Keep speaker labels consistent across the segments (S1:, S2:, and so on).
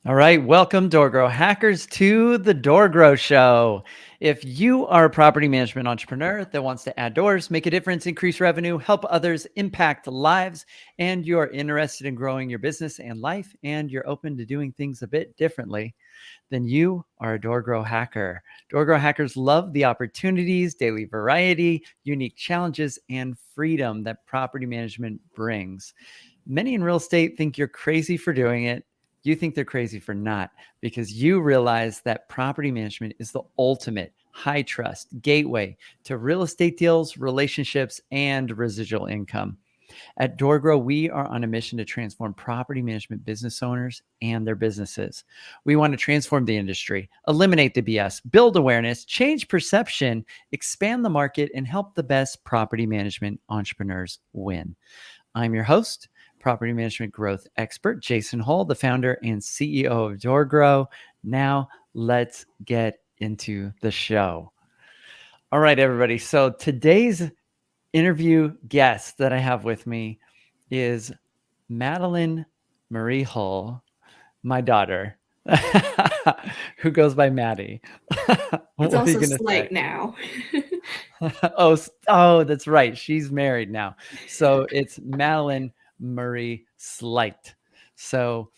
S1: All right, welcome DoorGrow hackers to the DoorGrow show. If you are a property management entrepreneur that wants to add doors, make a difference, increase revenue, help others, impact lives, and you're interested in growing your business and life, and you're open to doing things a bit differently, then you are a DoorGrow hacker. DoorGrow hackers love the opportunities, daily variety, unique challenges, and freedom that property management brings. Many in real estate think you're crazy for doing it. You think they're crazy for not, because you realize that property management is the ultimate high trust gateway to real estate deals, relationships, and residual income. At DoorGrow, we are on a mission to transform property management business owners and their businesses. We want to transform the industry, eliminate the BS, build awareness, change perception, expand the market, and help the best property management entrepreneurs win. I'm your host, property management growth expert, Json Hall, the founder and CEO of DoorGrow. Now let's get into the show. All right, everybody. So today's interview guest that I have with me is Madeline Marie Hull, my daughter, who goes by Maddie.
S2: It's
S1: What are you
S2: also
S1: going to say?
S2: slight now.
S1: Oh, that's right. She's married now. So it's Madeline Murray Slight. So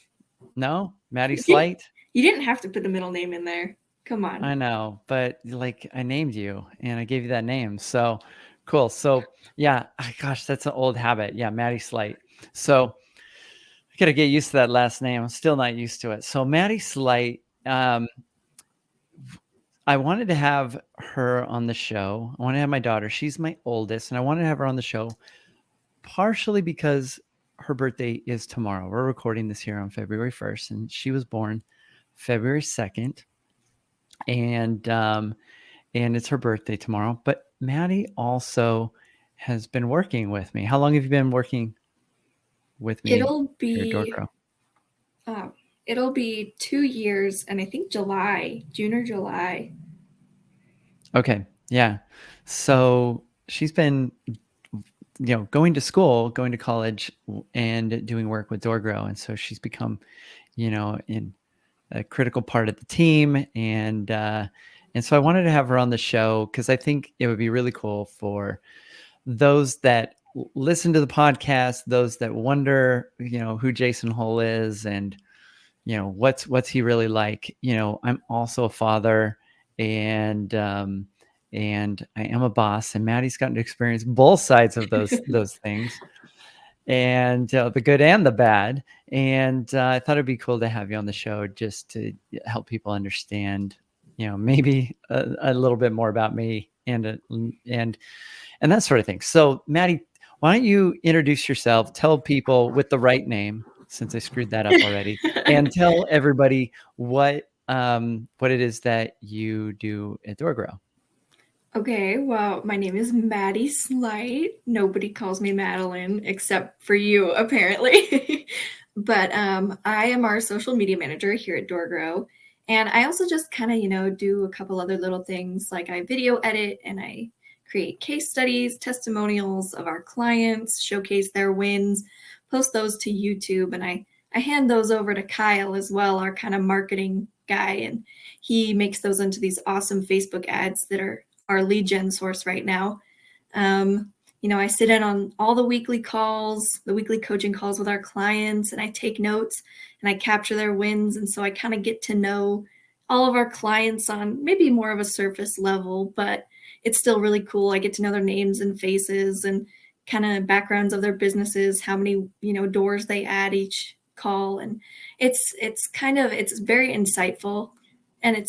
S1: no, Maddie
S2: You didn't
S1: Slight.
S2: you didn't have to put the middle name in there. Come on.
S1: I know, but like I named you and I gave you that name. So cool. So yeah, gosh, that's an old habit. Yeah, Maddie Slight. So I gotta get used to that last name. I'm still not used to it. So Maddie Slight, I wanted to have her on the show. I want to have my daughter. She's my oldest, and I wanted to have her on the show partially because her birthday is tomorrow. We're recording this here on February 1st, and she was born February 2nd, and it's her birthday tomorrow. But Maddie also has been working with me. How long have you been working with me
S2: It'll
S1: here at
S2: be
S1: DoorGrow?
S2: uh, it'll be 2 years, and I think June or July.
S1: Okay, yeah. So she's been going to school, going to college, and doing work with DoorGrow, and so she's become, in a critical part of the team, and so I wanted to have her on the show because I think it would be really cool for those that listen to the podcast, those that wonder, who Json Hole is, and what's he really like. I'm also a father, and I am a boss, and Maddie's gotten to experience both sides of those things, and the good and the bad. And I thought it'd be cool to have you on the show just to help people understand, maybe a little bit more about me and that sort of thing. So, Maddie, why don't you introduce yourself? Tell people with the right name, since I screwed that up already, and tell everybody what it is that you do at DoorGrow.
S2: Okay, well, my name is Maddie Slight. Nobody calls me Madeline except for you, apparently. But I am our social media manager here at DoorGrow. And I also just kind of, do a couple other little things like I video edit and I create case studies, testimonials of our clients, showcase their wins, post those to YouTube. And I hand those over to Kyle as well, our kind of marketing guy. And he makes those into these awesome Facebook ads that are our lead gen source right now. I sit in on all the weekly calls, the weekly coaching calls with our clients, and I take notes and I capture their wins. And so I kind of get to know all of our clients on maybe more of a surface level, but it's still really cool. I get to know their names and faces and kind of backgrounds of their businesses, how many, doors they add each call. And it's very insightful. And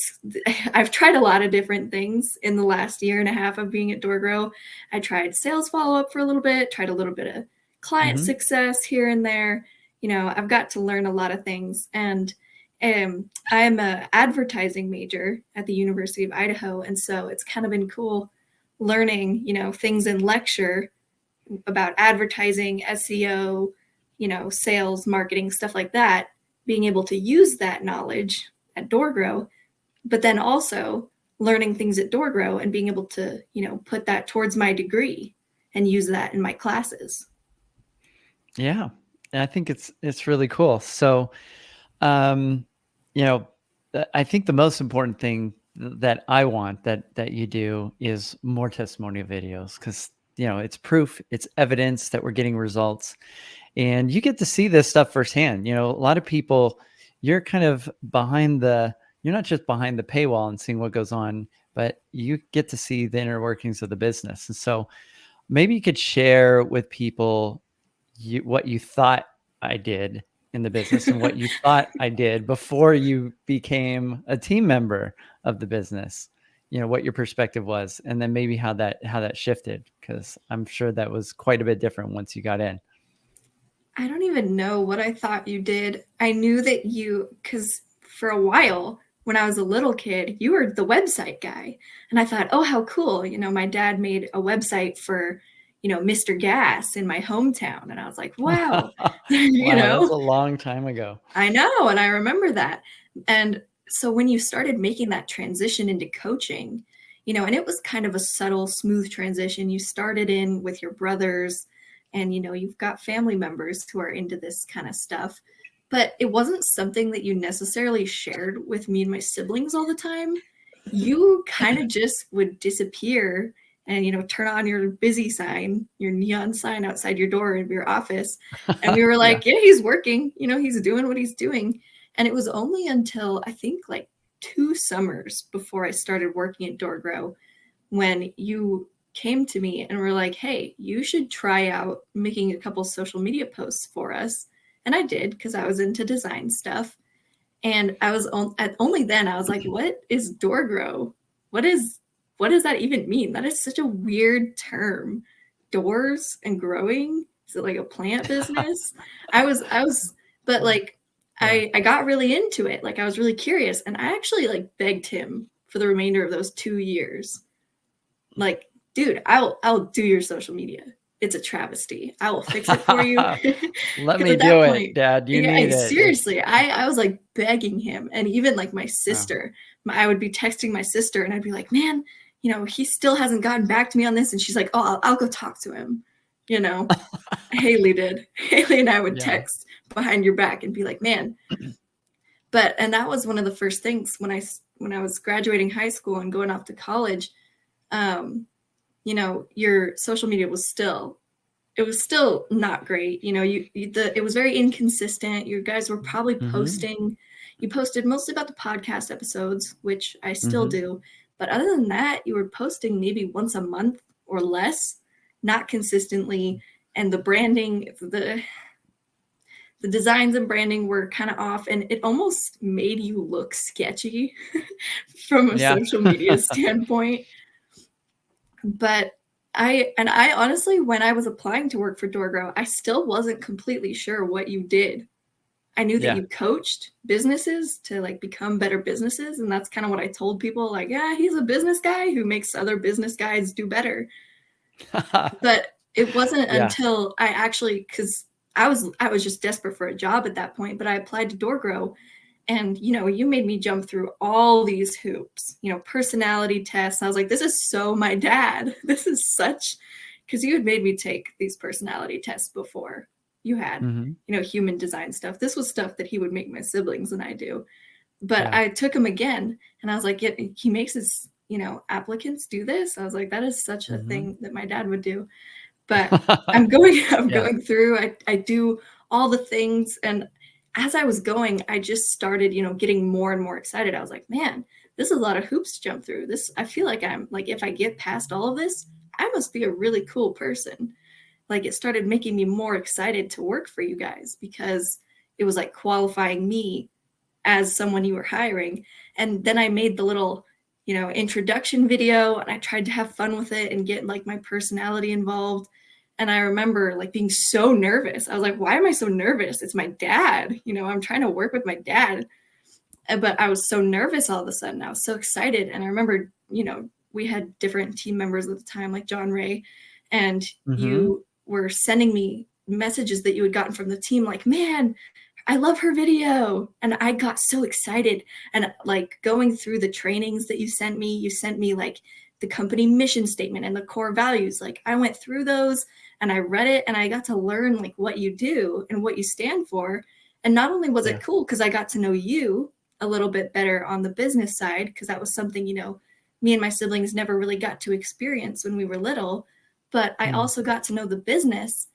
S2: I've tried a lot of different things in the last year and a half of being at DoorGrow. I tried sales follow-up for a little bit, tried a little bit of client success here and there. I've got to learn a lot of things. And I'm an advertising major at the University of Idaho. And so it's kind of been cool learning, things in lecture about advertising, SEO, sales, marketing, stuff like that, being able to use that knowledge at DoorGrow, but then also learning things at DoorGrow and being able to, put that towards my degree and use that in my classes.
S1: Yeah, I think it's really cool. So, I think the most important thing that I want that you do is more testimonial videos, because it's proof, it's evidence that we're getting results, and you get to see this stuff firsthand. A lot of people, you're kind of you're not just behind the paywall and seeing what goes on, but you get to see the inner workings of the business. And so maybe you could share with people what you thought I did in the business and what you thought I did before you became a team member of the business. What your perspective was, and then maybe how that shifted, because I'm sure that was quite a bit different once you got in.
S2: I don't even know what I thought you did. I knew that because for a while when I was a little kid, you were the website guy. And I thought, oh, how cool. My dad made a website for, Mr. Gas in my hometown. And I was like, wow,
S1: Wow, that's a long time ago.
S2: I know. And I remember that. And so when you started making that transition into coaching, and it was kind of a subtle, smooth transition. You started in with your brothers, and you've got family members who are into this kind of stuff, but it wasn't something that you necessarily shared with me and my siblings all the time. You kind of just would disappear and turn on your busy sign, your neon sign outside your door of your office, and we were like, yeah, he's working, he's doing what he's doing. And it was only until I think like 2 summers before I started working at DoorGrow when you came to me and were like, hey, you should try out making a couple social media posts for us. And I did, because I was into design stuff. And I was only then I was like, what is DoorGrow? What does that even mean? That is such a weird term. Doors and growing? Is it like a plant business? But like, I got really into it. Like, I was really curious, and I actually like begged him for the remainder of those 2 years. Like, dude, I'll do your social media. It's a travesty. I will fix it for you.
S1: Let me do it, Dad. You need it.
S2: Seriously, I was like begging him. And even like my sister, I would be texting my sister and I'd be like, man, he still hasn't gotten back to me on this. And she's like, oh, I'll go talk to him. Haley did. Haley and I would text behind your back and be like, man. And that was one of the first things when I was graduating high school and going off to college. Your social media was still not great. It was very inconsistent. You guys were probably posting. You posted mostly about the podcast episodes, which I still do. But other than that, you were posting maybe once a month or less, not consistently. And the branding, the designs and branding were kind of off, and it almost made you look sketchy from a social media standpoint. But I honestly, when I was applying to work for DoorGrow, I still wasn't completely sure what you did. I knew that you coached businesses to like become better businesses. And that's kind of what I told people, like, yeah, he's a business guy who makes other business guys do better. But it wasn't until I actually, because I was just desperate for a job at that point, but I applied to DoorGrow. And, you made me jump through all these hoops, personality tests. I was like, this is so my dad. This is such, because you had made me take these personality tests before. You had, human design stuff. This was stuff that he would make my siblings and I do. But I took him again and I was like, he makes his, applicants do this. I was like, that is such a thing that my dad would do. But I'm going through, I do all the things. And as I was going, I just started, getting more and more excited. I was like, man, this is a lot of hoops to jump through. I feel like I'm like, if I get past all of this, I must be a really cool person. Like, it started making me more excited to work for you guys, because it was like qualifying me as someone you were hiring. And then I made the little, introduction video, and I tried to have fun with it and get like my personality involved. And I remember like being so nervous. I was like, why am I so nervous? It's my dad. I'm trying to work with my dad. But I was so nervous all of a sudden. I was so excited. And I remember, we had different team members at the time, like John Ray, and you were sending me messages that you had gotten from the team, like, man, I love her video. And I got so excited. And like going through the trainings that you sent me like the company mission statement and the core values. Like, I went through those and I read it, and I got to learn like what you do and what you stand for. And not only was it cool because I got to know you, a little bit better on the business side, because that was something, me and my siblings never really got to experience when we were little. But I also got to know the business.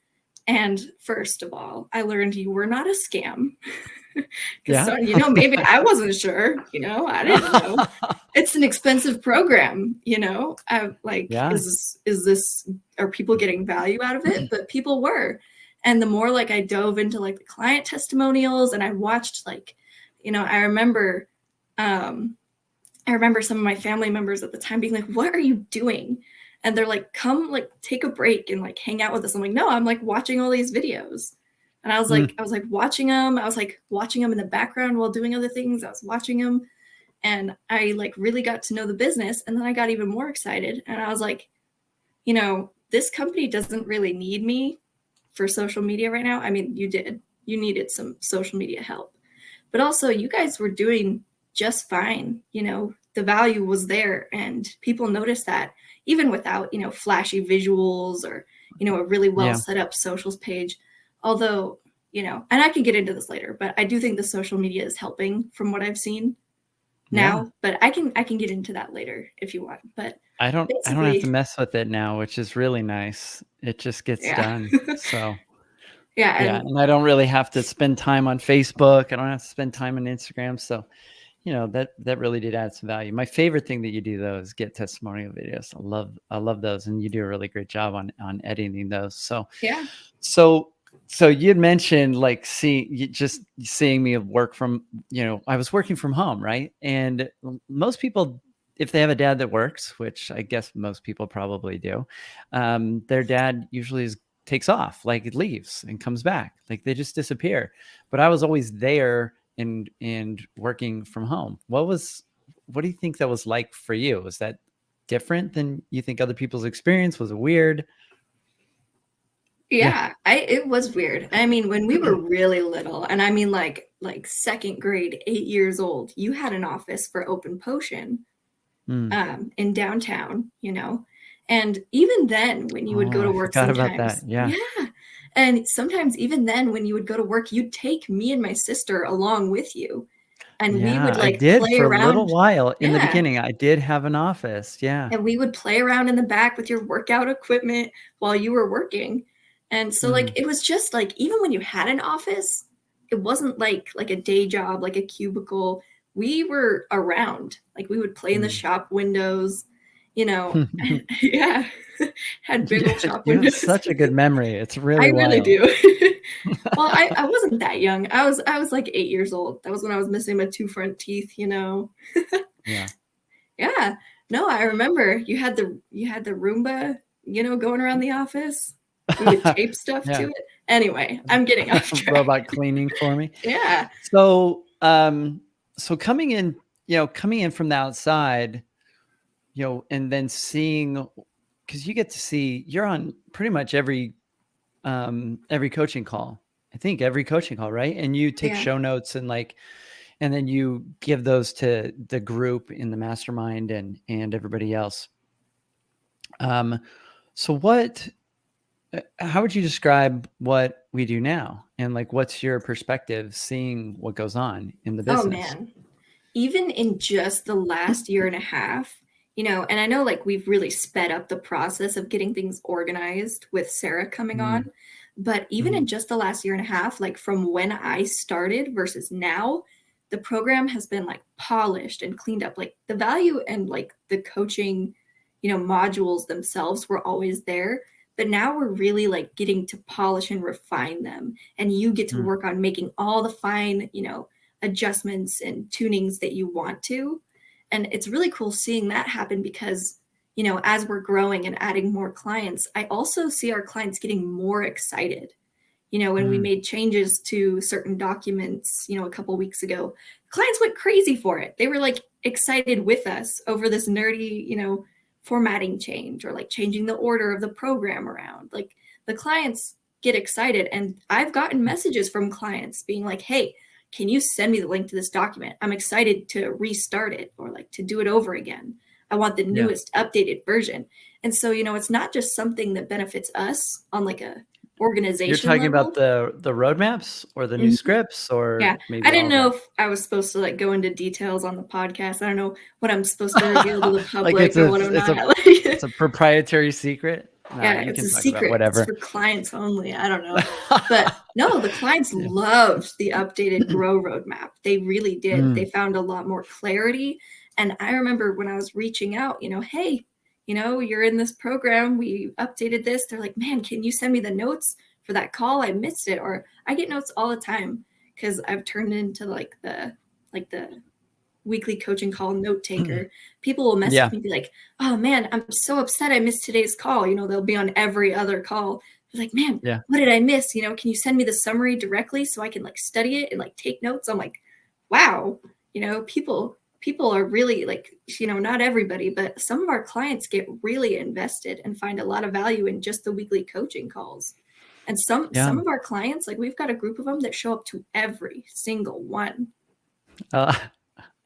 S2: And first of all, I learned you were not a scam. Because,
S1: Yeah.
S2: maybe I wasn't sure, I didn't know. It's an expensive program,
S1: Yeah.
S2: is this, are people getting value out of it? But people were. And the more like I dove into like the client testimonials, and I watched like, I remember some of my family members at the time being like, what are you doing? And they're like, come like take a break and like hang out with us. I'm like, no, I'm like watching all these videos. And I was like watching them. I was like watching them in the background while doing other things. I was watching them, and I like really got to know the business. And then I got even more excited. And I was like, this company doesn't really need me for social media right now. I mean, you needed some social media help, but also you guys were doing just fine. The value was there, and people noticed that even without, flashy visuals or, a really well set up socials page. Although, and I can get into this later, but I do think the social media is helping from what I've seen now, but I can get into that later if you want. But
S1: I don't have to mess with it now, which is really nice. It just gets done. So and I don't really have to spend time on Facebook. I don't have to spend time on Instagram. So, that really did add some value. My favorite thing that you do though is get testimonial videos. I love those, and you do a really great job on editing those. So so you had mentioned like seeing me work from, I was working from home, right? And most people, if they have a dad that works, which I guess most people probably do, their dad usually takes off, like it leaves and comes back, like they just disappear. But I was always there and working from home. What do you think that was like for you? Was that different than you think other people's experience? Was it weird?
S2: Yeah, it was weird. I mean, when we were really little, and I mean like second grade, 8 years old, you had an office for Open Potion in downtown, and even then when you would go to work sometimes, and sometimes even then when you would go to work, you'd take me and my sister along with you, and we would like
S1: I did
S2: play
S1: for
S2: around.
S1: a little while in the beginning. I did have an office.
S2: And we would play around in the back with your workout equipment while you were working. And so like it was just like, even when you had an office, it wasn't like a day job, like a cubicle. We were around, like we would play in the shop windows, had big old shop
S1: You have
S2: windows.
S1: such a good memory. It's really
S2: I really
S1: wild.
S2: do. Well, I wasn't that young. I was like 8 years old. That was when I was missing my 2 front teeth,
S1: Yeah.
S2: Yeah. No, I remember you had the Roomba, going around the office. We would tape stuff to it. Anyway, I'm getting off track.
S1: Robot cleaning for me.
S2: Yeah.
S1: So so coming in from the outside, and then seeing, because you get to see, you're on pretty much every coaching call. I think every coaching call, right? And you take show notes and then you give those to the group in the mastermind and everybody else. So how would you describe what we do now? And like, what's your perspective seeing what goes on in the business?
S2: Oh man. Even in just the last year and a half, and I know like we've really sped up the process of getting things organized with Sarah coming on, but even in just the last year and a half, like from when I started versus now, the program has been like polished and cleaned up. Like the value and like the coaching, modules themselves were always there, but now we're really like getting to polish and refine them. And you get to work on making all the fine, adjustments and tunings that you want to. And it's really cool seeing that happen because, as we're growing and adding more clients, I also see our clients getting more excited. When we made changes to certain documents, a couple weeks ago, clients went crazy for it. They were like excited with us over this nerdy, formatting change or like changing the order of the program around. Like the clients get excited. And I've gotten messages from clients being like, hey, can you send me the link to this document? I'm excited to restart it or like to do it over again. I want the newest updated version. And so, it's not just something that benefits us on like a
S1: You're
S2: organization
S1: talking about
S2: level.
S1: the roadmaps or the new
S2: Mhm.
S1: scripts
S2: Yeah,
S1: or
S2: I
S1: maybe
S2: didn't
S1: all of
S2: know
S1: them?
S2: if I was supposed to like go into details on the podcast. I don't know what I'm supposed to reveal to the
S1: Like
S2: public or what I'm not.
S1: it's a proprietary secret? Nah,
S2: Yeah,
S1: you
S2: it's
S1: can
S2: a
S1: talk about
S2: secret. It's
S1: whatever.
S2: for clients only. I don't know. But no, the clients
S1: Yeah.
S2: loved the updated Grow roadmap. They really did. They
S1: Mm,
S2: found a lot more clarity. And I remember when I was reaching out, hey, you're in this program. We updated this. They're like, man, can you send me the notes for that call? I missed it. Or I get notes all the time because I've turned into like the weekly coaching call note taker. People will message
S1: yeah.
S2: me and be like, oh man, I'm so upset I missed today's call. They'll be on every other call. They're like, man,
S1: Yeah.
S2: what did I miss? Can you send me the summary directly so I can like study it and like take notes? I'm like, wow, people are really like, not everybody, but some of our clients get really invested and find a lot of value in just the weekly coaching calls. And some
S1: Yeah.
S2: some of our clients, like we've got a group of them that show up to every single one.
S1: Uh,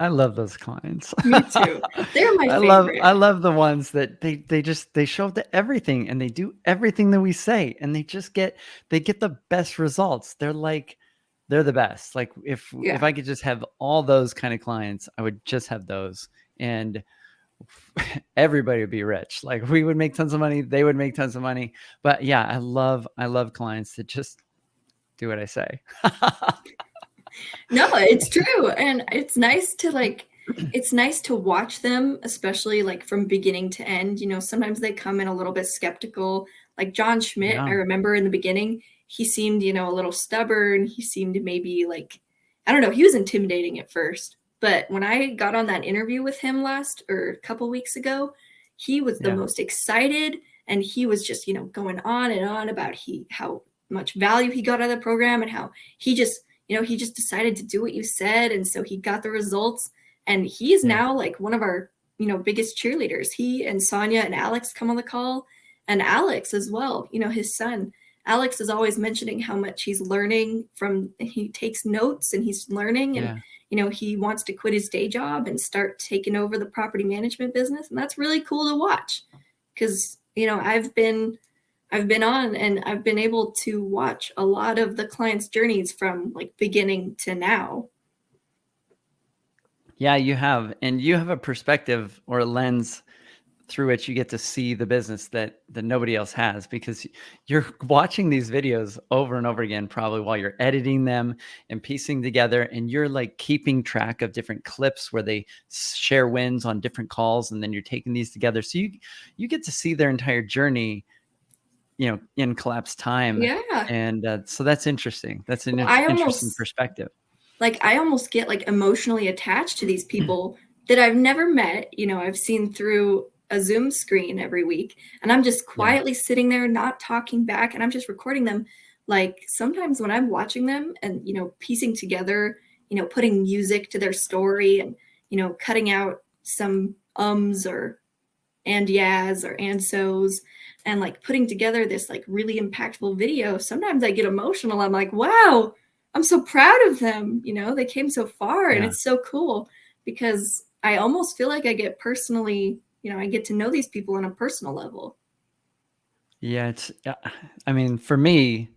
S1: I love those clients.
S2: Me too. They're my
S1: I
S2: favorite.
S1: love the ones that they show up to everything and they do everything that we say and they get the best results. They're the best. Like if
S2: Yeah.
S1: I could just have all those kind of clients, I would just have those and everybody would be rich. Like we would make tons of money, they would make tons of money. But yeah, I love clients that just do what I say.
S2: No, it's true. And it's nice to watch them, especially like from beginning to end. Sometimes they come in a little bit skeptical. Like John Schmidt, I
S1: Yeah.
S2: remember in the beginning, he seemed, a little stubborn. He seemed maybe like, I don't know, he was intimidating at first. But when I got on that interview with him last or a couple weeks ago, he was the
S1: Yeah.
S2: most excited and he was just, going on and on about how much value he got out of the program and how he just he just decided to do what you said. And so he got the results. And he's
S1: Yeah.
S2: now like one of our, biggest cheerleaders. He and Sonia and Alex come on the call. And Alex as well, his son. Alex is always mentioning how much he's learning he takes notes and he's learning. And,
S1: Yeah.
S2: he wants to quit his day job and start taking over the property management business. And that's really cool to watch because, I've been on and I've been able to watch a lot of the clients' journeys from like beginning to now.
S1: Yeah, you have. And you have a perspective or a lens through which you get to see the business that nobody else has because you're watching these videos over and over again, probably while you're editing them and piecing together. And you're like keeping track of different clips where they share wins on different calls. And then you're taking these together. So you get to see their entire journey, in collapsed time.
S2: Yeah.
S1: And so that's interesting. That's an
S2: Well,
S1: interesting perspective.
S2: I almost get like emotionally attached to these people that I've never met. I've seen through a Zoom screen every week, and I'm just
S1: Yeah.
S2: quietly sitting there, not talking back, and I'm just recording them. Like sometimes when I'm watching them and, piecing together, putting music to their story and, cutting out some ums or and yeahs or and so's and like putting together this like really impactful video, sometimes I get emotional. I'm like, wow, I'm so proud of them. They came so far and
S1: Yeah.
S2: it's so cool because I almost feel like I get personally, I get to know these people on a personal level.
S1: Yeah. I mean, for me,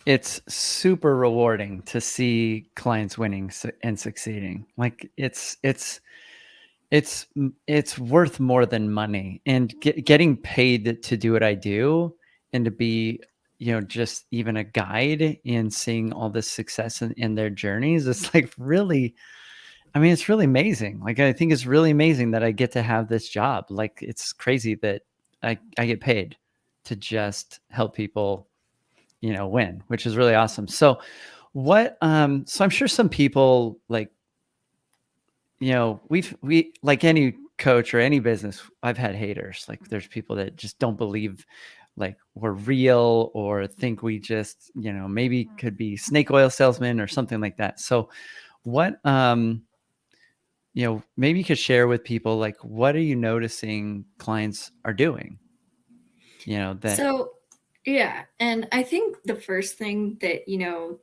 S1: it's super rewarding to see clients winning and succeeding. Like it's worth more than money and getting paid to do what I do and to be, just even a guide in seeing all this success in their journeys. It's like really, I mean, it's really amazing. Like, I think it's really amazing that I get to have this job. Like, it's crazy that I get paid to just help people, win, which is really awesome. So so I'm sure some people like, we like any coach or any business, I've had haters. Like there's people that just don't believe like we're real or think we just, maybe could be snake oil salesmen or something like that. So what, maybe you could share with people, like, what are you noticing clients are doing, that,
S2: So, yeah. And I think the first thing that,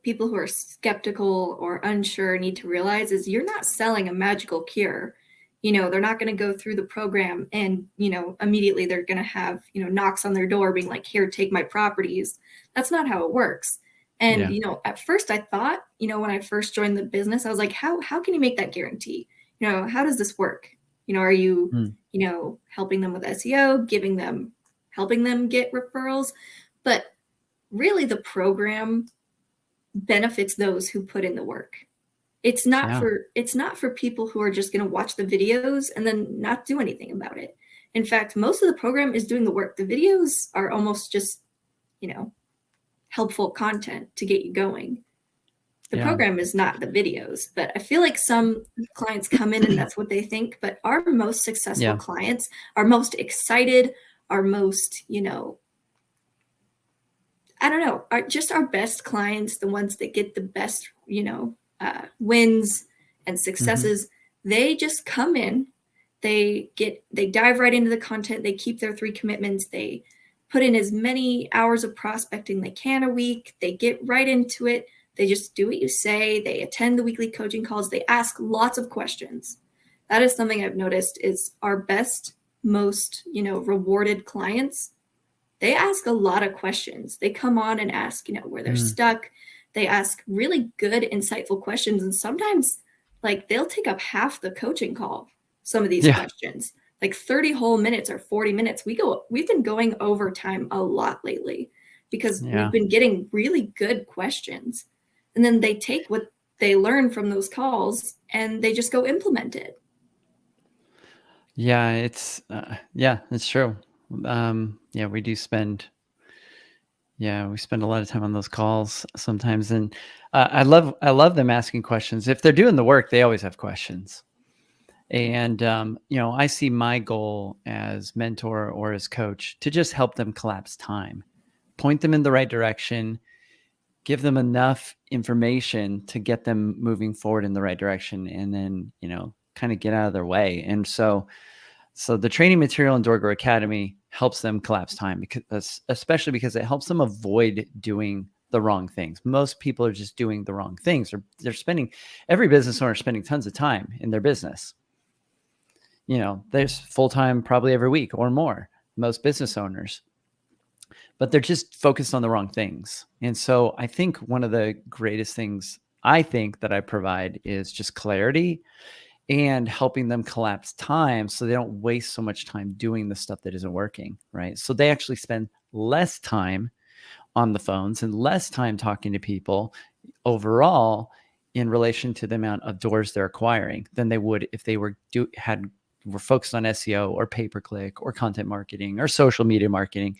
S2: people who are skeptical or unsure need to realize is you're not selling a magical cure. They're not going to go through the program and, immediately they're going to have, knocks on their door being like, here, take my properties. That's not how it works. And, at first I thought, when I first joined the business, I was like, how can you make that guarantee? How does this work? Are you, helping them with SEO, helping them get referrals? But really the program benefits those who put in the work. It's not for people who are just going to watch the videos and then not do anything about it. In fact, most of the program is doing the work. The videos are almost just, helpful content to get you going. The program is not the videos, but I feel like some clients come in and that's what they think. But our most successful clients, our most excited, our most, I don't know, are just our best clients, the ones that get the best, wins and successes. They just come in, they dive right into the content. They keep their 3 commitments. They put in as many hours of prospecting they can a week. They get right into it. They just do what you say. They attend the weekly coaching calls. They ask lots of questions. That is something I've noticed is our best, most, rewarded clients. They ask a lot of questions. They come on and ask, where they're stuck. They ask really good, insightful questions. And sometimes like they'll take up half the coaching call, some of these questions, like 30 whole minutes or 40 minutes. We've been going overtime a lot lately because we've been getting really good questions. And then they take what they learn from those calls and they just go implement it.
S1: Yeah, it's true. We do spend we spend a lot of time on those calls sometimes, and I love them asking questions. If they're doing the work, they always have questions. And I see my goal as mentor or as coach to just help them collapse time, point them in the right direction, give them enough information to get them moving forward in the right direction, and then kind of get out of their way. And so the training material in DoorGrow Academy helps them collapse time, especially because it helps them avoid doing the wrong things. Most people are just doing the wrong things, or every business owner is spending tons of time in their business. There's full-time probably every week or more, most business owners, but they're just focused on the wrong things. And so I think one of the greatest things I think that I provide is just clarity and helping them collapse time so they don't waste so much time doing the stuff that isn't working, right? So they actually spend less time on the phones and less time talking to people overall in relation to the amount of doors they're acquiring than they would if they were focused on SEO or pay-per-click or content marketing or social media marketing,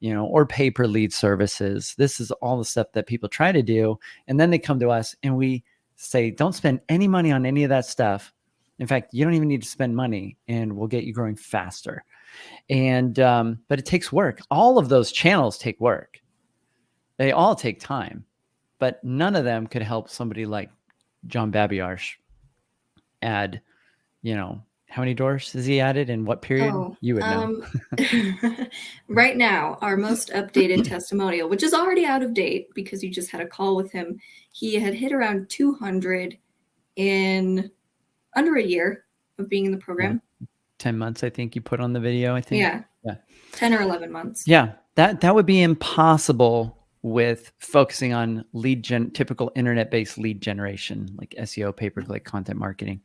S1: or pay-per-lead services. This is all the stuff that people try to do. And then they come to us and we say, don't spend any money on any of that stuff. In fact, you don't even need to spend money and we'll get you growing faster. And, but it takes work. All of those channels take work. They all take time, but none of them could help somebody like John Babiarsh add, how many doors has he added in what period? You would know.
S2: Right now, our most updated testimonial, which is already out of date because you just had a call with him, he had hit around 200 in under a year of being in the program.
S1: 10 months, I think you put on the video, I think.
S2: Yeah. 10 or 11 months.
S1: Yeah. That would be impossible with focusing on typical internet-based lead generation, like SEO, pay-per-click, content marketing.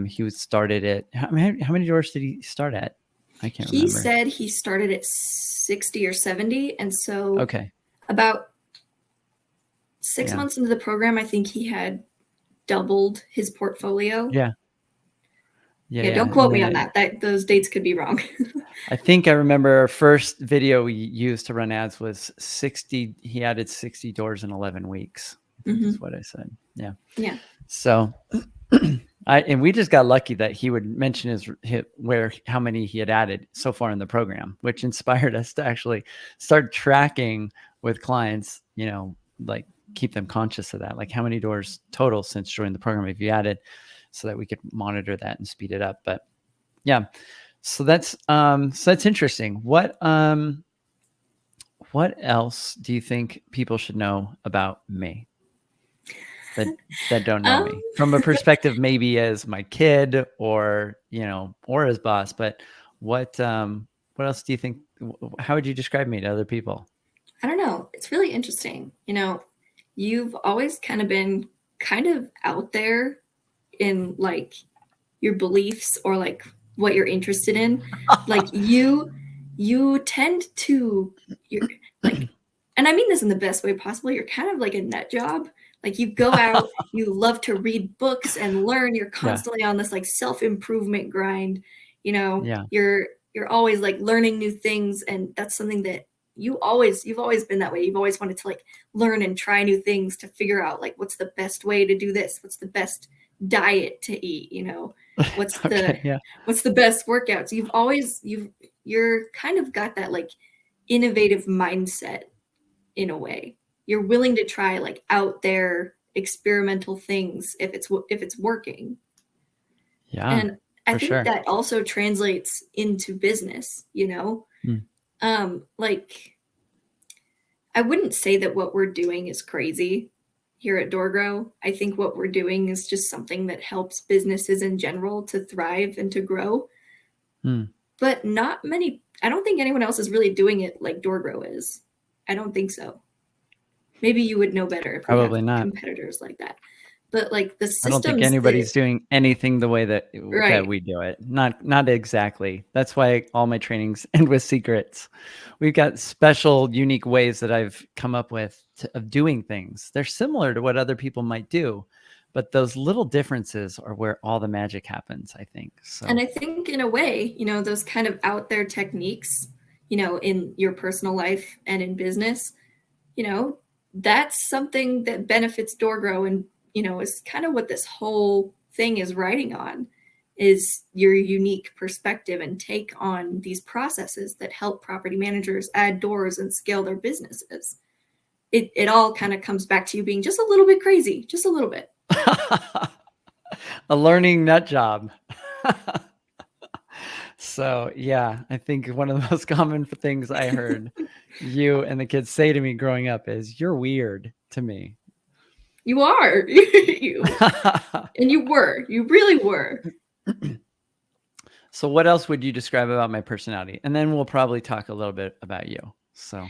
S1: He started at, how many doors did he start at? I can't remember.
S2: He said he started at 60 or 70. And so about 6 months into the program, I think he had doubled his portfolio.
S1: Yeah.
S2: Don't quote me on that. Those dates could be wrong.
S1: I think I remember our first video we used to run ads was 60. He added 60 doors in 11 weeks. I think is what I said. Yeah. Yeah. So, and we just got lucky that he would mention how many he had added so far in the program, which inspired us to actually start tracking with clients, like keep them conscious of that, like how many doors total since joining the program have you added, so that we could monitor that and speed it up. But yeah, so that's interesting. What else do you think people should know about me? that don't know
S2: Um,
S1: me from a perspective, maybe as my kid or, or as boss, but what else do you think, how would you describe me to other people?
S2: I don't know. It's really interesting. You've always kind of been kind of out there in like your beliefs or like what you're interested in. Like you tend to you're like, and I mean this in the best way possible, you're kind of like a nut job. Like you go out, you love to read books and learn, you're
S1: Yeah.
S2: constantly on this like self-improvement grind.
S1: Yeah.
S2: You're always like learning new things, and that's something that you've always been that way. You've always wanted to like learn and try new things to figure out like what's the best way to do this, what's the best diet to eat, what's
S1: Okay. Yeah.
S2: the best workouts. You're kind of got that like innovative mindset in a way. You're willing to try like out there experimental things if it's working.
S1: Yeah,
S2: And I
S1: for
S2: think
S1: sure.
S2: that also translates into business. Like I wouldn't say that what we're doing is crazy here at DoorGrow. I think what we're doing is just something that helps businesses in general to thrive and to grow. But I don't think anyone else is really doing it like DoorGrow is. I don't think so. Maybe you would know better if we have
S1: Probably not.
S2: competitors like that. But like the
S1: I don't think
S2: systems
S1: anybody's doing anything the way that
S2: right.
S1: we do it. Not exactly. That's why all my trainings end with secrets. We've got special, unique ways that I've come up with of doing things. They're similar to what other people might do, but those little differences are where all the magic happens, I think. So,
S2: And I think in a way, those kind of out there techniques, in your personal life and in business, that's something that benefits DoorGrow, and is kind of what this whole thing is riding on, is your unique perspective and take on these processes that help property managers add doors and scale their businesses. It all kind of comes back to you being just a little bit crazy, just a little bit.
S1: a learning nut job. So yeah, I think one of the most common things I heard you and the kids say to me growing up is, "You're weird," to me.
S2: You are. And you really were.
S1: So what else would you describe about my personality? And then we'll probably talk a little bit about you. So,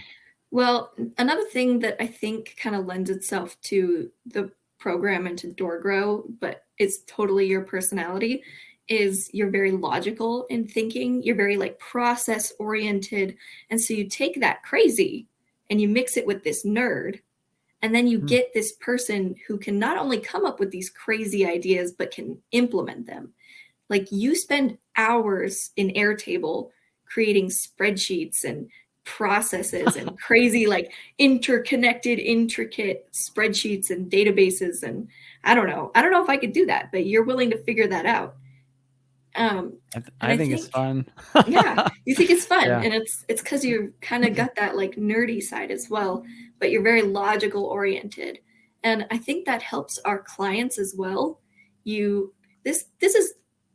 S2: well, another thing that I think kind of lends itself to the program and to DoorGrow, but it's totally your personality, is you're very logical in thinking. You're very like process oriented. And so you take that crazy and you mix it with this nerd. And then you get this person who can not only come up with these crazy ideas, but can implement them. Like you spend hours in Airtable creating spreadsheets and processes and crazy, like interconnected, intricate spreadsheets and databases. And I don't know if I could do that, but you're willing to figure that out.
S1: I think it's fun.
S2: Yeah, you think it's fun.
S1: Yeah.
S2: And it's because you kind of got that like nerdy side as well, but you're very logical oriented. And I think that helps our clients as well. This is,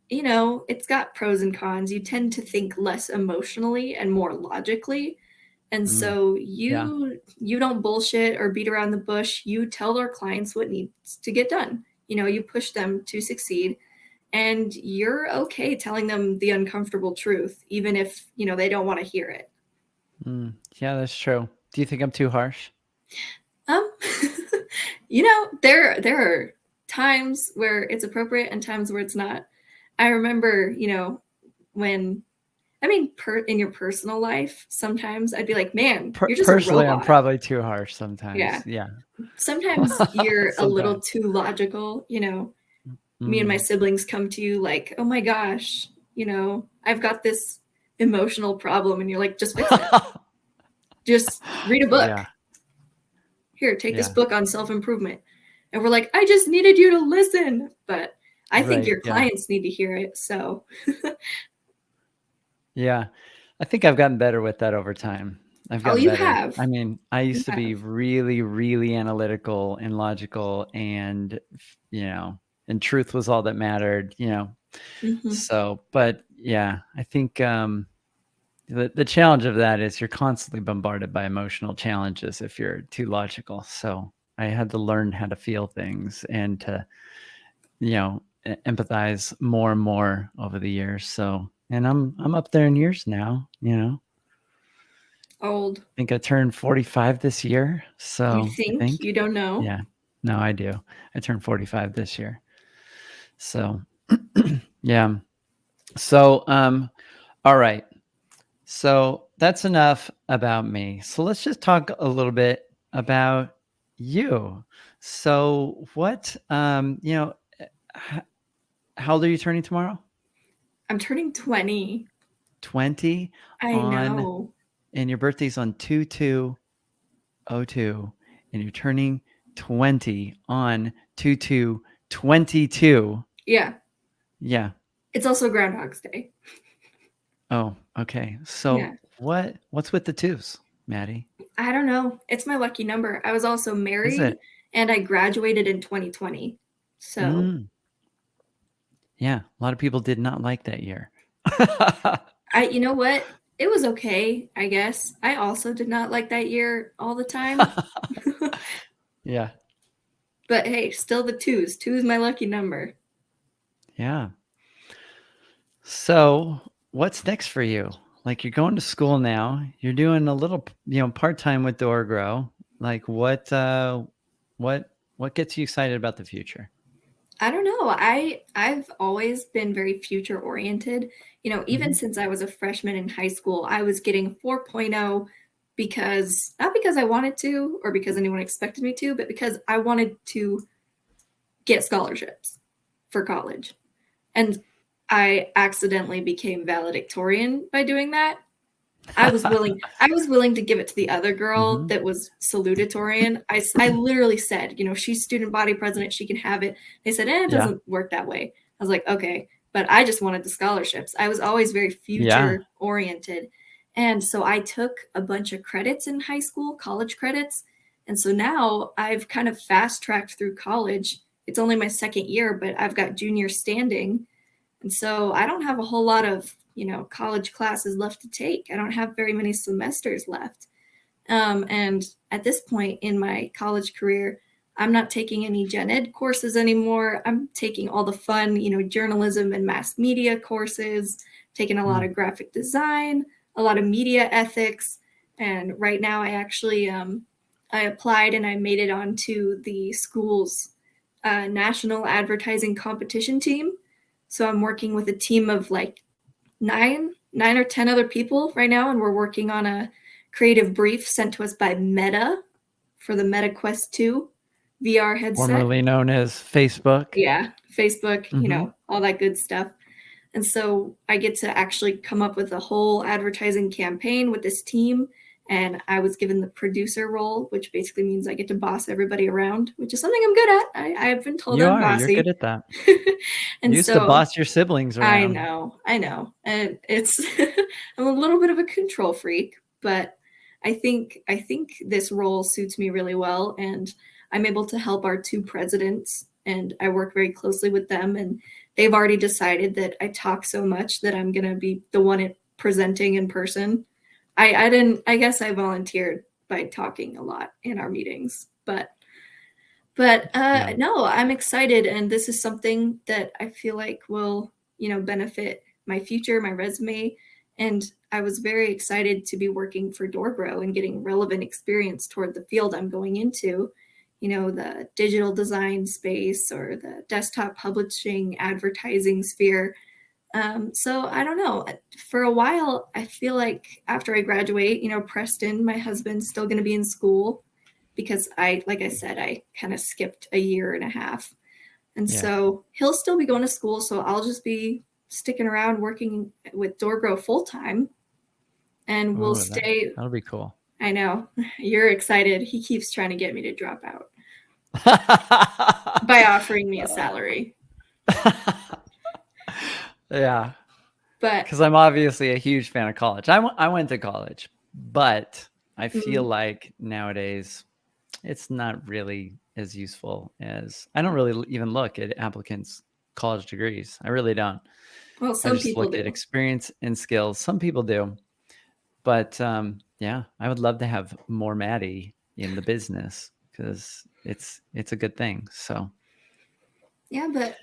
S2: it's got pros and cons. You tend to think less emotionally and more logically. And so you don't bullshit or beat around the bush. You tell our clients what needs to get done. You push them to succeed. And you're okay telling them the uncomfortable truth, even if, they don't want to hear it.
S1: Yeah, that's true. Do you think I'm too harsh?
S2: There are times where it's appropriate and times where it's not. I remember, in your personal life, sometimes I'd be like, man, you're just
S1: Personally,
S2: a robot.
S1: I'm probably too harsh sometimes.
S2: Yeah. Sometimes you're a little too logical, Me and my siblings come to you like, oh my gosh, I've got this emotional problem. And you're like, just fix it. Just read a book.
S1: Yeah.
S2: Here, take this book on self-improvement. And we're like, I just needed you to listen. But I think your clients need to hear it. So
S1: yeah, I think I've gotten better with that over time. I've gotten better.
S2: Have.
S1: I mean, I used to be really, really analytical and logical, and and truth was all that mattered, So, but yeah, I think the challenge of that is you're constantly bombarded by emotional challenges if you're too logical. So I had to learn how to feel things and to, empathize more and more over the years. So, and I'm up there in years now,
S2: Old.
S1: I think I turned 45 this year.
S2: You
S1: So I
S2: think?
S1: think,
S2: You don't know?
S1: yeah, no, I do. I turned 45 this year. So, yeah. So, all right. So that's enough about me. So let's just talk a little bit about you. So what, how old are you turning tomorrow?
S2: I'm turning 20.
S1: 20
S2: I know.
S1: and your birthday's on 2202 and you're turning 20 on 2222.
S2: Yeah.
S1: Yeah.
S2: It's also Groundhog's Day.
S1: Oh, okay. So
S2: Yeah.
S1: what's with the twos, Maddie?
S2: I don't know. It's my lucky number. I was also
S1: Is
S2: married
S1: it?
S2: and I graduated in 2020. So
S1: Yeah, a lot of people did not like that year.
S2: you know what? It was okay, I guess. I also did not like that year all the time.
S1: Yeah.
S2: But hey, still the twos. Two is my lucky number.
S1: Yeah. So what's next for you? Like you're going to school now. You're doing a little, part-time with DoorGrow. Like what gets you excited about the future?
S2: I don't know. I've always been very future oriented. Even since I was a freshman in high school, I was getting 4.0 because not because I wanted to or because anyone expected me to, but because I wanted to get scholarships for college. And I accidentally became valedictorian by doing that. I was willing to give it to the other girl that was salutatorian. I literally said, she's student body president, she can have it. They said, it
S1: Yeah.
S2: doesn't work that way. I was like, okay, but I just wanted the scholarships. I was always very future oriented. And so I took a bunch of credits in high school, college credits. And so now I've kind of fast tracked through college. It's only my second year, but I've got junior standing. And so I don't have a whole lot of, college classes left to take. I don't have very many semesters left. And at this point in my college career, I'm not taking any gen ed courses anymore. I'm taking all the fun, journalism and mass media courses, taking a lot of graphic design, a lot of media ethics. And right now I actually, I applied and I made it onto the school's national advertising competition team. So I'm working with a team of like nine or 10 other people right now, and we're working on a creative brief sent to us by Meta for the Meta Quest 2 VR headset.
S1: Formerly known as Facebook.
S2: Yeah, Facebook, all that good stuff. And so I get to actually come up with a whole advertising campaign with this team. And I was given the producer role, which basically means I get to boss everybody around, which is something I'm good at. I've been told I'm bossy.
S1: You're good at that.
S2: And
S1: you used to boss your siblings around.
S2: I know. And it's I'm a little bit of a control freak, but I think this role suits me really well. And I'm able to help our two presidents, and I work very closely with them. And they've already decided that I talk so much that I'm going to be the one presenting in person. I guess I volunteered by talking a lot in our meetings, but no, I'm excited. And this is something that I feel like will, benefit my future, my resume. And I was very excited to be working for DoorGrow and getting relevant experience toward the field I'm going into, the digital design space or the desktop publishing advertising sphere. So I don't know. For a while, I feel like after I graduate, Preston, my husband's still going to be in school because like I said, I kind of skipped a year and a half. And so he'll still be going to school. So I'll just be sticking around working with DoorGrow full time. And we'll stay.
S1: That'll be cool.
S2: I know. You're excited. He keeps trying to get me to drop out by offering me a salary.
S1: Yeah.
S2: But
S1: because I'm obviously a huge fan of college. I went to college, but I feel like nowadays it's not really as useful as I don't really even look at applicants' college degrees. I really don't.
S2: Well, some people
S1: look at experience and skills. Some people do. But yeah, I would love to have more Madi in the business. because it's a good thing. So
S2: Yeah, but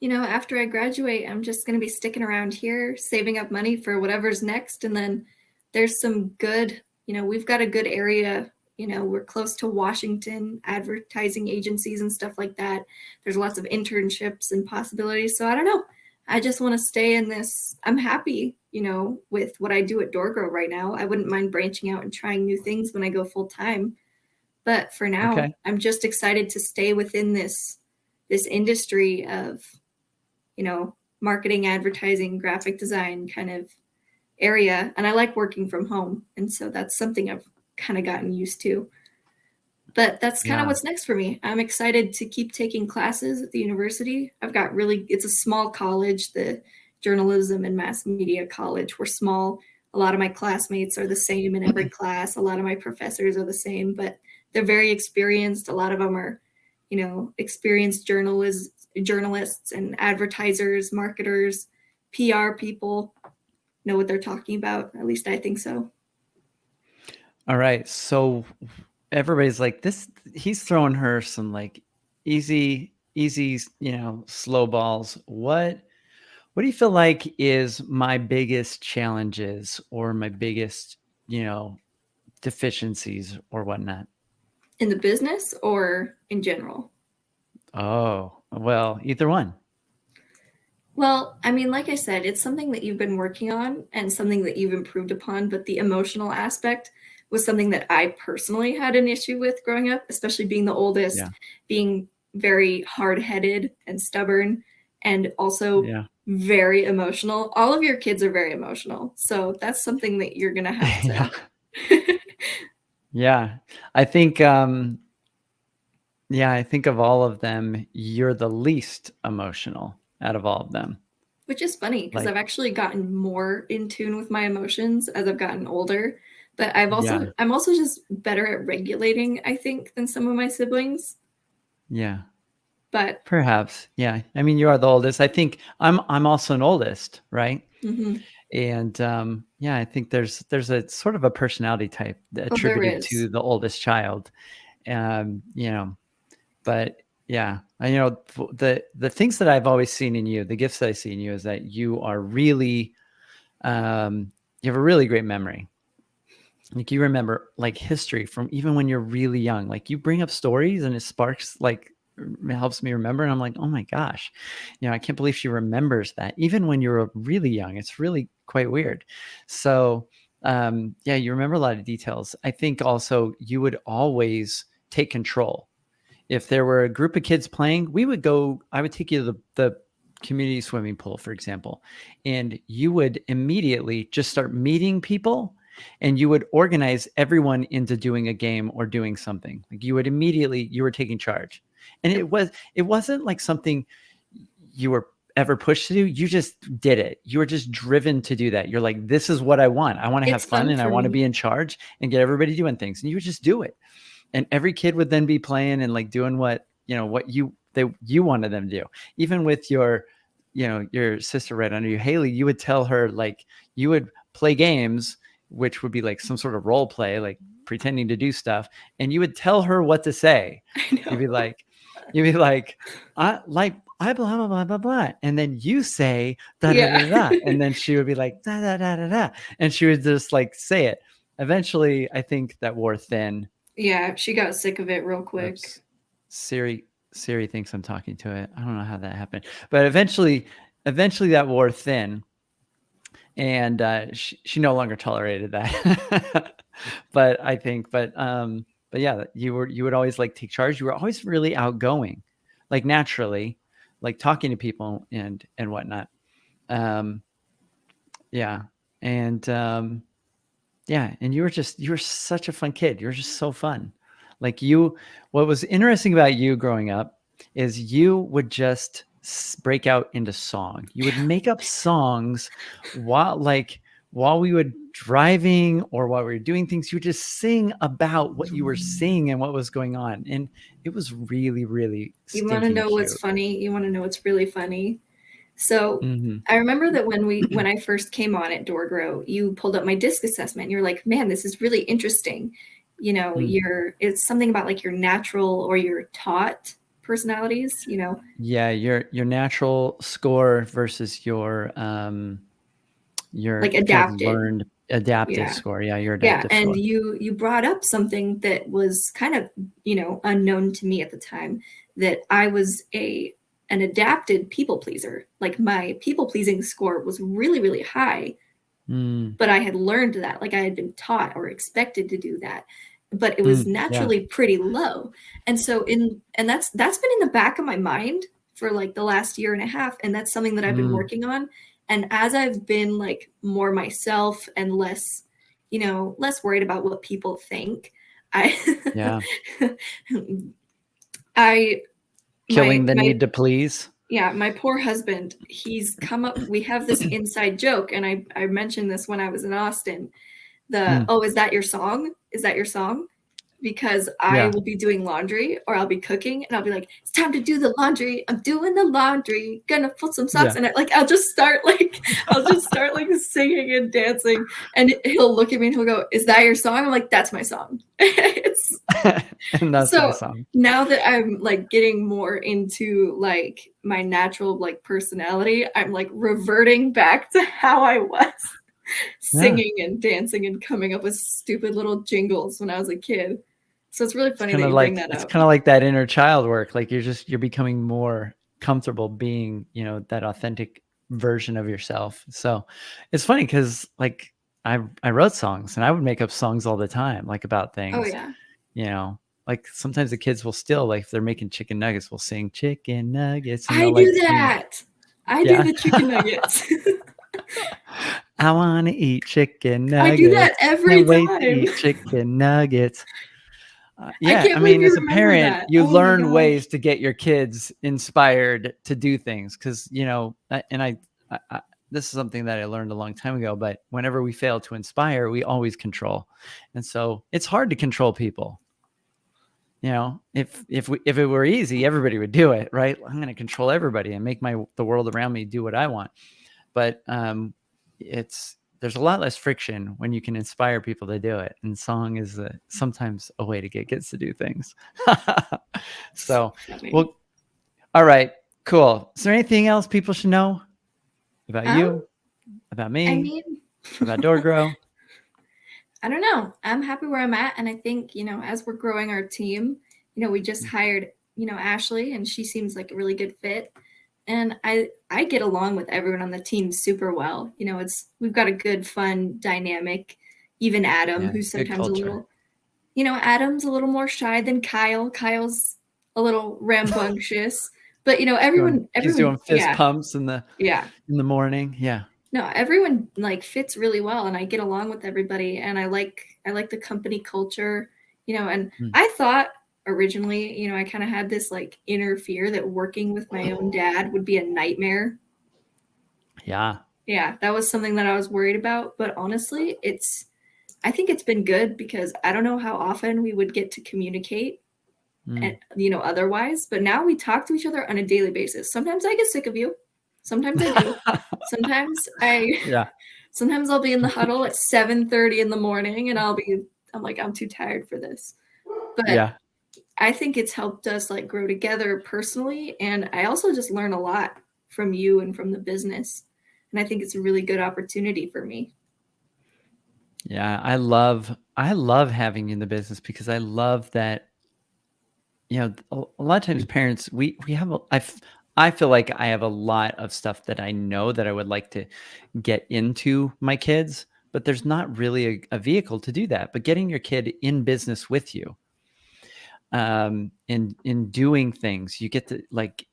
S2: after I graduate, I'm just going to be sticking around here, saving up money for whatever's next. And then there's some good, we've got a good area. We're close to Washington, advertising agencies and stuff like that. There's lots of internships and possibilities. So I don't know. I just want to stay in this. I'm happy, with what I do at DoorGrow right now. I wouldn't mind branching out and trying new things when I go full time. But for now,
S1: okay.
S2: I'm just excited to stay within this industry of, marketing, advertising, graphic design kind of area. And I like working from home. And so that's something I've kind of gotten used to. But that's kind of what's next for me. I'm excited to keep taking classes at the university. It's a small college, the journalism and mass media college. We're small. A lot of my classmates are the same in every class. A lot of my professors are the same, but they're very experienced. A lot of them are, experienced journalists and advertisers, marketers, PR people, know what they're talking about. At least I think so.
S1: All right. So everybody's like, he's throwing her some like easy, slow balls. What do you feel like is my biggest challenges or my biggest, deficiencies or whatnot?
S2: In the business or in general?
S1: Oh, well, either one.
S2: Well, I mean, like I said, it's something that you've been working on and something that you've improved upon, but the emotional aspect was something that I personally had an issue with growing up, especially being the oldest, being very hard-headed and stubborn, and also very emotional. All of your kids are very emotional. So that's something that you're going to have to.
S1: Yeah. I think I think of all of them, you're the least emotional out of all of them.
S2: Which is funny because I've actually gotten more in tune with my emotions as I've gotten older. But I'm also just better at regulating, I think, than some of my siblings.
S1: Yeah.
S2: But
S1: perhaps, yeah. I mean, you are the oldest. I think I'm also an oldest, right?
S2: Mm-hmm.
S1: And I think there's a sort of a personality type attributed to the oldest child. But yeah, the things that I've always seen in you, the gifts that I see in you is that you are really, you have a really great memory. Like you remember like history from even when you're really young. Like you bring up stories and it sparks like it helps me remember. And I'm like, oh my gosh, I can't believe she remembers that even when you're really young. It's really quite weird. So you remember a lot of details. I think also you would always take control. If there were a group of kids playing, I would take you to the community swimming pool, for example, and you would immediately just start meeting people and you would organize everyone into doing a game or doing something. Like you were taking charge. And it wasn't like something you were ever pushed to do. You just did it. You were just driven to do that. You're like, this is what I want. I want to have fun and I want to be in charge and get everybody doing things. And you would just do it. And every kid would then be playing and like doing what you wanted them to do. Even with your sister right under you, Haley, you would tell her like you would play games, which would be like some sort of role play, like pretending to do stuff. And you would tell her what to say. You'd be like, I blah, blah, blah, blah, blah. And then you say da, da, da, da. And then she would be like, da, da, da, da, da. And she would just like say it. Eventually, I think that wore thin.
S2: Yeah, she got sick of it real quick.
S1: Oops. Siri thinks I'm talking to it. I don't know how that happened, but eventually that wore thin, and she no longer tolerated that. but yeah, you would always like take charge. You were always really outgoing, like naturally, like talking to people and whatnot. And you were such a fun kid. You were just so fun. Like what was interesting about you growing up is you would just break out into song. You would make up songs while we were driving or while we were doing things. You would just sing about what you were seeing and what was going on. And it was really, really
S2: You want to know
S1: cute.
S2: what's funny? You want to know what's really funny? So I remember that when I first came on at DoorGrow, you pulled up my disc assessment. And you're like, man, this is really interesting. you know, it's something about like your natural or your taught personalities, you know.
S1: Yeah, your natural score versus your
S2: Like
S1: kind of
S2: adapted.
S1: learned adaptive
S2: Yeah.
S1: score. Yeah, your
S2: Yeah,
S1: adaptive
S2: and
S1: score.
S2: you brought up something that was kind of, you know, unknown to me at the time, that I was an adapted people pleaser. Like my people pleasing score was really, really high, but I had learned that, like I had been taught or expected to do that, but it was naturally pretty low. And so that's been in the back of my mind for like the last year and a half, and that's something that I've been working on. And as I've been like more myself and less, you know, less worried about what people think, I I
S1: Killing the
S2: my
S1: need to please.
S2: yeah, my poor husband, he's come up, we have this inside joke, and I mentioned this when I was in Austin. Oh, is that your song? Is that your song? Because I will be doing laundry or I'll be cooking and I'll be like, it's time to do the laundry. I'm doing the laundry. Gonna put some socks in it. Like I'll just start like singing and dancing, and he'll look at me and he'll go, is that your song? I'm like, that's my song.
S1: And that's my
S2: So
S1: song.
S2: now that I'm like getting more into like my natural like personality, I'm like reverting back to how I was singing and dancing and coming up with stupid little jingles when I was a kid. So it's really funny that you bring that
S1: It's
S2: up.
S1: kind of like that inner child work. Like you're becoming more comfortable being, you know, that authentic version of yourself. So it's funny because like I wrote songs and I would make up songs all the time, like about things.
S2: Oh yeah.
S1: You know, like sometimes the kids will still, like if they're making chicken nuggets, will sing chicken nuggets. And
S2: I
S1: they'll
S2: do
S1: like
S2: that. I do the chicken nuggets.
S1: I want to eat chicken nuggets.
S2: I do that every
S1: Can't wait to
S2: time.
S1: eat chicken nuggets.
S2: I can't believe
S1: mean,
S2: you
S1: as a
S2: remember
S1: parent,
S2: that.
S1: you
S2: Oh my
S1: learn
S2: gosh.
S1: ways to get your kids inspired to do things. Cause you know, and I this is something that I learned a long time ago, but whenever we fail to inspire, we always control. And so it's hard to control people. You know, if it were easy, everybody would do it, right? I'm going to control everybody and make the world around me do what I want. But there's a lot less friction when you can inspire people to do it. And song is sometimes a way to get kids to do things. So, well, all right, cool. Is there anything else people should know about you, about me,
S2: I mean,
S1: about DoorGrow?
S2: I don't know. I'm happy where I'm at. And I think, you know, as we're growing our team, you know, we just hired, you know, Ashley, and she seems like a really good fit. And I get along with everyone on the team super well. You know, we've got a good, fun dynamic. Even Adam, who's sometimes a little, you know, Adam's a little more shy than Kyle. Kyle's a little rambunctious, but you know, everyone,
S1: he's doing fist pumps in the morning. Yeah.
S2: No, everyone like fits really well, and I get along with everybody, and I like the company culture, you know. And I thought originally, you know, I kind of had this like inner fear that working with my own dad would be a nightmare.
S1: Yeah,
S2: that was something that I was worried about, but honestly, I think it's been good, because I don't know how often we would get to communicate and, you know, otherwise, but now we talk to each other on a daily basis. Sometimes I get sick of you. Sometimes I do. Sometimes I'll be in the huddle at 7:30 in the morning, and I'm like, I'm too tired for this. But I think it's helped us like grow together personally, and I also just learn a lot from you and from the business. And I think it's a really good opportunity for me.
S1: Yeah, I love having you in the business, because I love that, you know, a lot of times parents, we have I feel like I have a lot of stuff that I know that I would like to get into my kids, but there's not really a vehicle to do that. But getting your kid in business with you, in doing things, you get to like,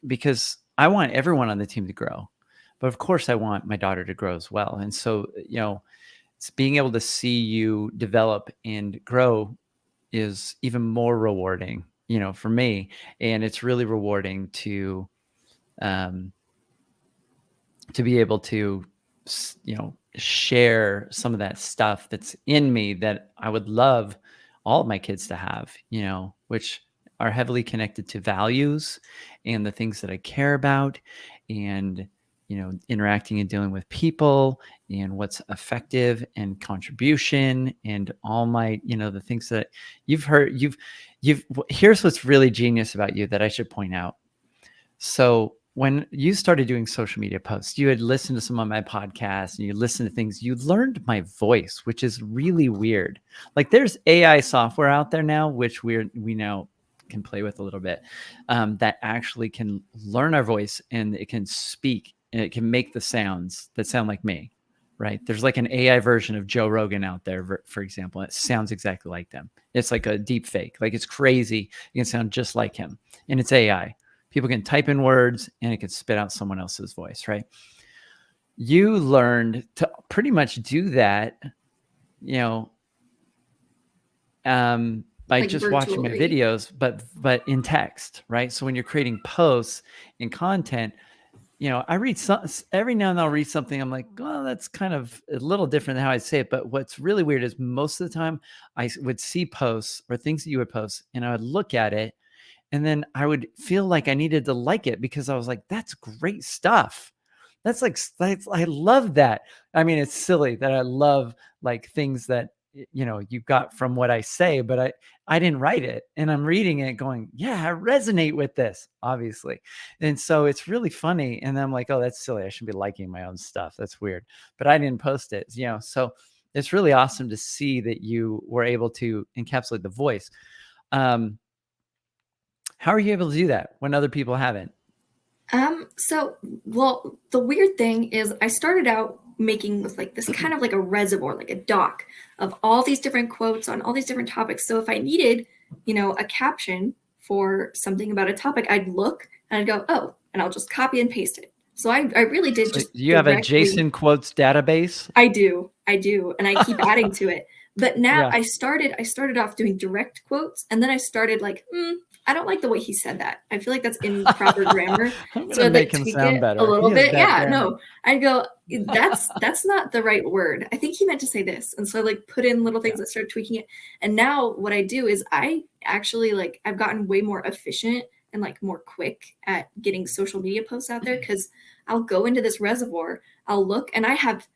S1: because I want everyone on the team to grow, but of course I want my daughter to grow as well. And so, you know, it's being able to see you develop and grow is even more rewarding, you know, for me. And it's really rewarding to be able to, you know, share some of that stuff that's in me that I would love all of my kids to have, you know, which are heavily connected to values and the things that I care about. And, interacting and dealing with people and what's effective and contribution and all my, the things that you've heard, here's what's really genius about you that I should point out. So when you started doing social media posts, you had listened to some of my podcasts and you listened to things, you learned my voice, which is really weird. Like there's AI software out there now, which we now can play with a little bit, that actually can learn our voice and it can speak and it can make the sounds that sound like me, right? There's like an AI version of Joe Rogan out there, for example. It sounds exactly like them. It's like a deep fake. Like it's crazy. You can sound just like him and it's AI. People can type in words and it can spit out someone else's voice, right? You learned to pretty much do that, by
S2: Like
S1: just watching my
S2: virtually.
S1: videos, but in text, right? So when you're creating posts and content, I read some, every now and then I'll read something. I'm like, well, that's kind of a little different than how I say it. But what's really weird is most of the time I would see posts or things that you would post and I would look at it and then I would feel like I needed to like it because I was like, that's great stuff. I love that. I mean, it's silly that I love like things that, you got from what I say, but I didn't write it and I'm reading it going, yeah, I resonate with this, obviously. And so it's really funny. And I'm like, oh, that's silly. I should be liking my own stuff. That's weird. But I didn't post it, so it's really awesome to see that you were able to encapsulate the voice. How are you able to do that when other people haven't?
S2: Well, the weird thing is I started out making with like this kind of like a reservoir, like a doc of all these different quotes on all these different topics. So if I needed, a caption for something about a topic, I'd look and I'd go, oh, and I'll just copy and paste it. So I really did
S1: So
S2: just
S1: you have a
S2: directly.
S1: Json quotes database?
S2: I do, and I keep adding to it. But now
S1: Yeah.
S2: I started off doing direct quotes, and then I started like, I don't like the way he said that. I feel like that's improper grammar.
S1: I'm
S2: So
S1: gonna
S2: I'd like
S1: make him
S2: tweak
S1: sound
S2: it a
S1: better.
S2: little
S1: He has
S2: bit.
S1: bad
S2: Yeah,
S1: grammar.
S2: no. I'd go, that's not the right word. I think he meant to say this. And so I like put in little things that start tweaking it. And now what I do is I actually like I've gotten way more efficient and like more quick at getting social media posts out there because I'll go into this reservoir, I'll look, and I have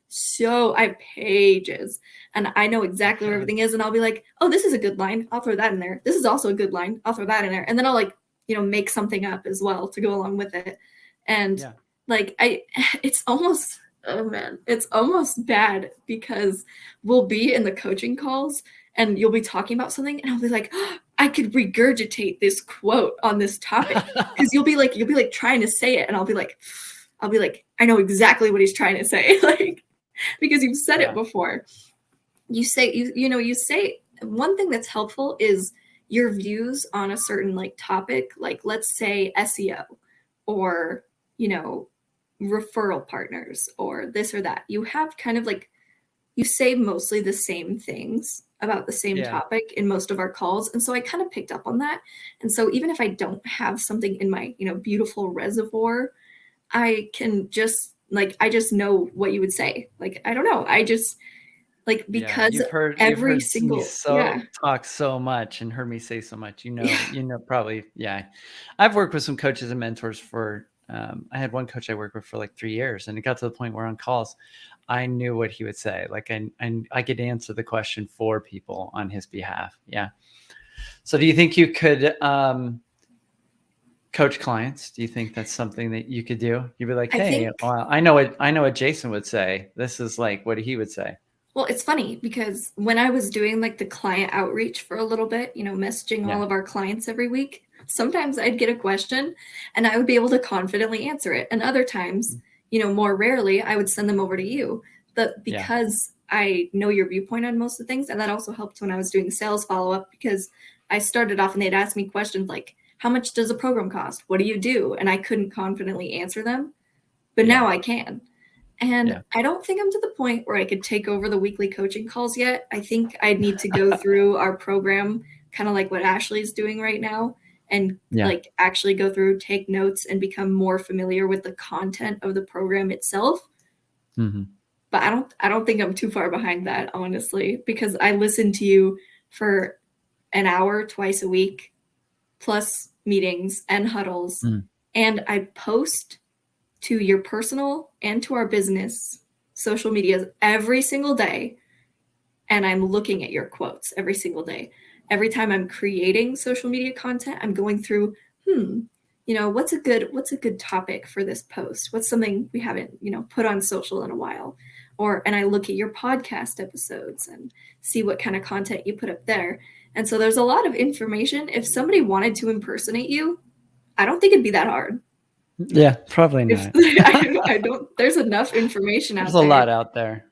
S2: pages and I know exactly where everything is. And I'll be like, oh, this is a good line. I'll throw that in there. This is also a good line. I'll throw that in there. And then I'll like, make something up as well to go along with it. And it's almost, oh man, it's almost bad because we'll be in the coaching calls and you'll be talking about something and I'll be like, oh, I could regurgitate this quote on this topic because you'll be like trying to say it and I'll be like, I know exactly what he's trying to say, like, because you've said it before. You say, you say one thing that's helpful is your views on a certain like topic, like let's say SEO or, referral partners or this or that. You have kind of like, you say mostly the same things about the same topic in most of our calls. And so I kind of picked up on that. And so even if I don't have something in my, beautiful reservoir, I can just like, I just know what you would say. Like, I don't know. I just like, because
S1: you've heard
S2: single,
S1: me talk so much and heard me say so much, probably. I've worked with some coaches and mentors for, I had one coach I worked with for like 3 years and it got to the point where on calls, I knew what he would say. Like I could answer the question for people on his behalf. Yeah. So do you think you could, coach clients? Do you think that's something that you could do? You'd be like, hey, I know what Json would say. This is like what he would say.
S2: Well, it's funny because when I was doing like the client outreach for a little bit, messaging all of our clients every week, sometimes I'd get a question and I would be able to confidently answer it. And other times, more rarely, I would send them over to you. But because I know your viewpoint on most of the things, and that also helped when I was doing sales follow-up because I started off and they'd ask me questions like, how much does a program cost? What do you do? And I couldn't confidently answer them, but now I can. And I don't think I'm to the point where I could take over the weekly coaching calls yet. I think I'd need to go through our program, kind of like what Ashley's doing right now, and like actually go through, take notes, and become more familiar with the content of the program itself.
S1: Mm-hmm.
S2: But I don't think I'm too far behind that, honestly, because I listen to you for an hour twice a week, plus meetings and huddles, and I post to your personal and to our business social media every single day, and I'm looking at your quotes every single day. Every time I'm creating social media content, I'm going through, what's a good topic for this post? What's something we haven't, put on social in a while? And I look at your podcast episodes and see what kind of content you put up there. And so there's a lot of information. If somebody wanted to impersonate you, I don't think it'd be that hard.
S1: Yeah, probably not.
S2: I don't, there's enough information out there.
S1: There's a lot out there.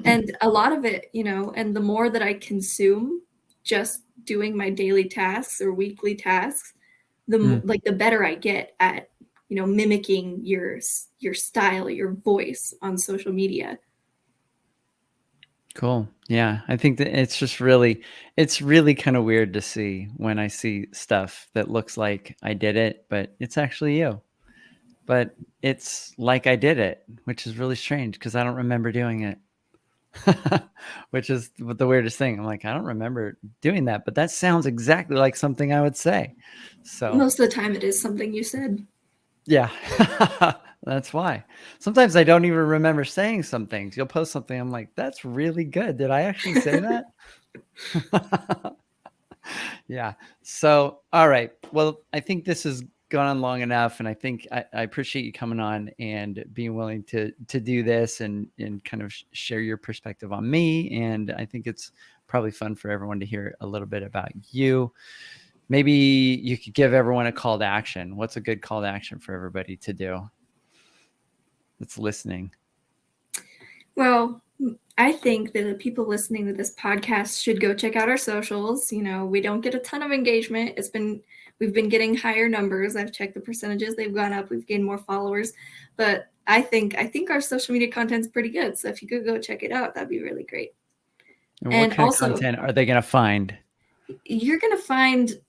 S2: And a lot of it, and the more that I consume just doing my daily tasks or weekly tasks, the better I get at, mimicking your style, your voice on social media.
S1: Cool. Yeah. I think that it's really kind of weird to see when I see stuff that looks like I did it, but it's actually you. But it's like I did it, which is really strange because I don't remember doing it. Which is the weirdest thing. I'm like, I don't remember doing that, but that sounds exactly like something I would say. So
S2: most of the time it is something you said.
S1: Yeah. That's why. Sometimes I don't even remember saying some things. You'll post something, I'm like, that's really good. Did I actually say that? Yeah. So, all right. Well, I think this has gone on long enough, and I think I appreciate you coming on and being willing to do this and kind of share your perspective on me. And I think it's probably fun for everyone to hear a little bit about you. Maybe you could give everyone a call to action. What's a good call to action for everybody to do that's listening?
S2: Well, I think that the people listening to this podcast should go check out our socials. We don't get a ton of engagement. We've been getting higher numbers. I've checked the percentages. They've gone up. We've gained more followers. But I think our social media content's pretty good. So if you could go check it out, that'd be really great.
S1: And what kind of content are they going to find?
S2: You're going to find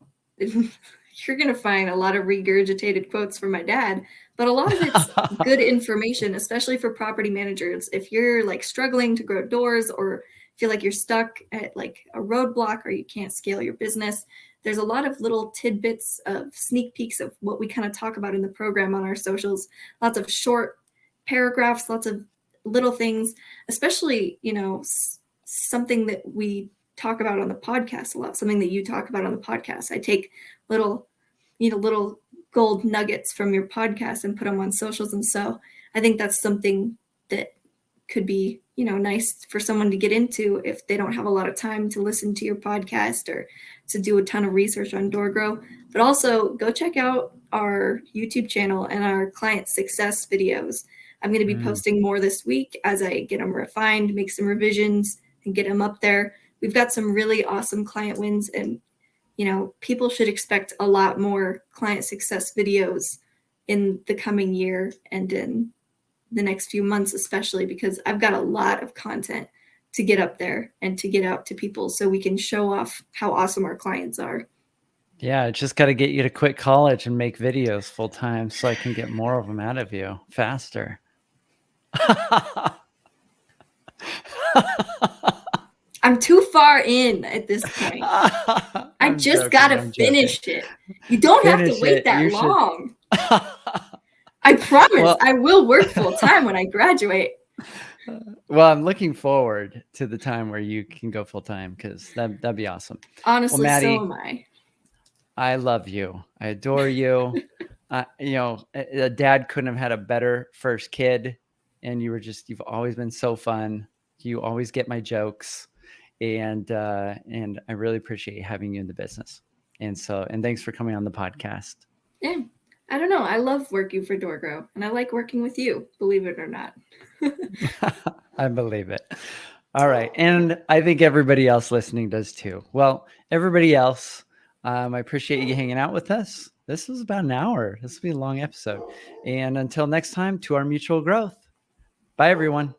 S2: a lot of regurgitated quotes from my dad, but a lot of it's good information, especially for property managers. If you're like struggling to grow doors or feel like you're stuck at like a roadblock or you can't scale your business, there's a lot of little tidbits of sneak peeks of what we kind of talk about in the program on our socials. Lots of short paragraphs, lots of little things, especially, something that we talk about on the podcast a lot, something that you talk about on the podcast. I take little gold nuggets from your podcast and put them on socials. And so I think that's something that could be, nice for someone to get into if they don't have a lot of time to listen to your podcast or to do a ton of research on DoorGrow. But also go check out our YouTube channel and our client success videos. I'm going to be posting more this week as I get them refined, make some revisions, and get them up there. We've got some really awesome client wins, and people should expect a lot more client success videos in the coming year and in the next few months, especially because I've got a lot of content to get up there and to get out to people so we can show off how awesome our clients are.
S1: Yeah, I just got to get you to quit college and make videos full time so I can get more of them out of you faster.
S2: I'm too far in at this point. I just got to finish it. You don't have to wait that long. I promise I will work full time when I graduate.
S1: Well, I'm looking forward to the time where you can go full time because that'd be awesome.
S2: Honestly,
S1: well, Madi,
S2: so am I.
S1: I love you. I adore you. A dad couldn't have had a better first kid, and you've always been so fun. You always get my jokes, and I really appreciate having you in the business. And thanks for coming on the podcast.
S2: Yeah. I don't know. I love working for DoorGrow, and I like working with you, believe it or not.
S1: I believe it. All right. And I think everybody else listening does too. Well, everybody else, I appreciate you hanging out with us. This was about an hour. This will be a long episode. And until next time, to our mutual growth. Bye, everyone.